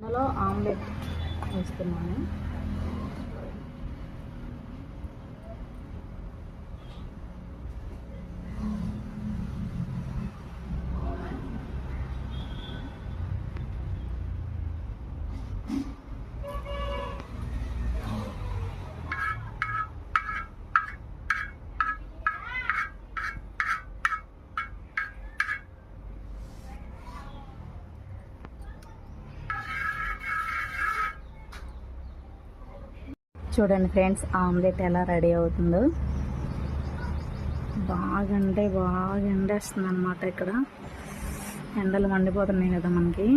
అలా ఆమ్లెట్ వేస్తున్నాను. చూడండి ఫ్రెండ్స్, ఆమ్లెట్ ఎలా రెడీ అవుతుందో. బాగా అంటే బాగా ఎండేస్తుంది అనమాట. ఇక్కడ ఎండలు మండిపోతున్నాయి కదా మనకి.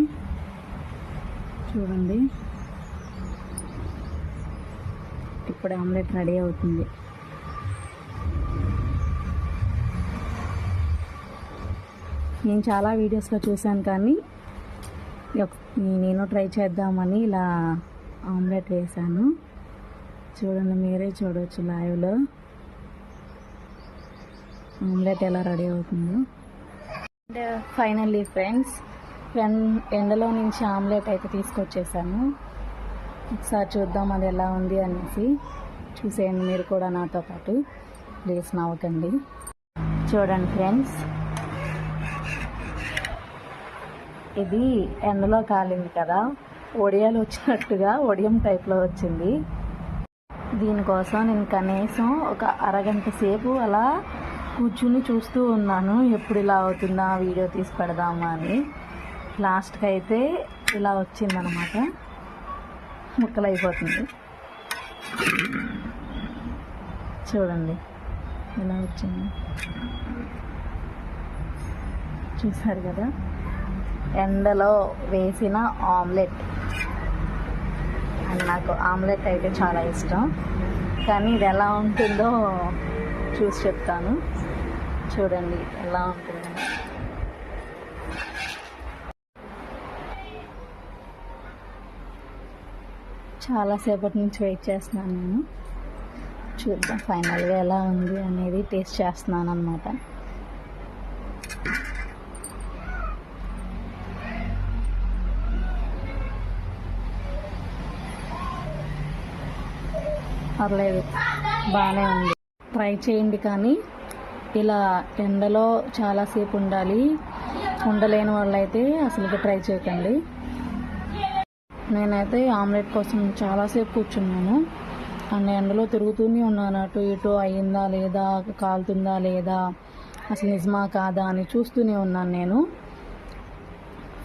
చూడండి, ఇప్పుడు ఆమ్లెట్ రెడీ అవుతుంది. నేను చాలా వీడియోస్లో చూశాను, కానీ నేను ట్రై చేద్దామని ఇలా ఆమ్లెట్ వేసాను. చూడండి, మీరే చూడవచ్చు లైవ్లో ఆమ్లెట్ ఎలా రెడీ అవుతుందో. అండ్ ఫైనల్లీ ఫ్రెండ్స్, ఎండలో నుంచి ఆమ్లెట్ అయితే తీసుకొచ్చేసాను. ఒకసారి చూద్దాం అది ఎలా ఉంది అనేసి. చూసేయండి మీరు కూడా నాతో పాటు, ప్లీజ్ నవ్వకండి. చూడండి ఫ్రెండ్స్, ఇది ఎండలో కాలింది కదా, వడియాలు వచ్చినట్టుగా వడియం టైప్లో వచ్చింది. దీనికోసం నేను కనీసం ఒక అరగంట సేపు అలా కూర్చుని చూస్తూ ఉన్నాను, ఎప్పుడు ఇలా అవుతుందా వీడియో తీసి పెడదామా అని. లాస్ట్కి అయితే ఇలా వచ్చిందనమాట, ముక్కలు అయిపోతుంది. చూడండి ఇలా వచ్చింది, చూసారు కదా. ఎండలో వేసిన ఆమ్లెట్. అండ్ నాకు ఆమ్లెట్ అయితే చాలా ఇష్టం, కానీ ఇది ఎలా ఉంటుందో చూసి చెప్తాను. చూడండి ఎలా ఉంటుందో. చాలాసేపటి నుంచి వెయిట్ చేస్తున్నాను నేను. చూద్దాం ఫైనల్గా ఎలా ఉంది అనేది టేస్ట్ చేస్తున్నాను అన్నమాట. పర్లేదు, బాగానే ఉంది. ట్రై చేయండి, కానీ ఇలా ఎండలో చాలాసేపు ఉండలేని వాళ్ళైతే అసలు ట్రై చేయకండి. నేనైతే ఆమ్లెట్ కోసం చాలాసేపు కూర్చున్నాను, అండ్ ఎండలో తిరుగుతూనే ఉన్నాను. అటు ఇటు అయ్యిందా లేదా, కాలుతుందా లేదా, అసలు నిజమా కాదా అని చూస్తూనే ఉన్నాను నేను.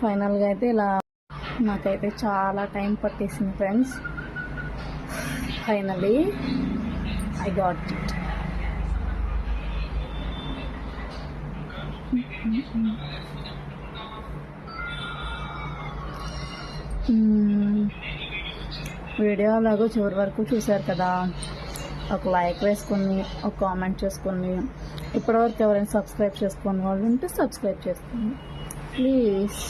ఫైనల్గా అయితే ఇలా నాకైతే చాలా టైం పట్టేసింది friends. Finally, I got it. Video అలాగో చివరి వరకు చూశారు కదా. ఒక లైక్ వేసుకొని, ఒక కామెంట్ చేసుకొని, ఇప్పటివరకు ఎవరైనా సబ్స్క్రైబ్ చేసుకుని వాళ్ళు ఉంటే సబ్స్క్రైబ్ చేసుకోండి ప్లీజ్.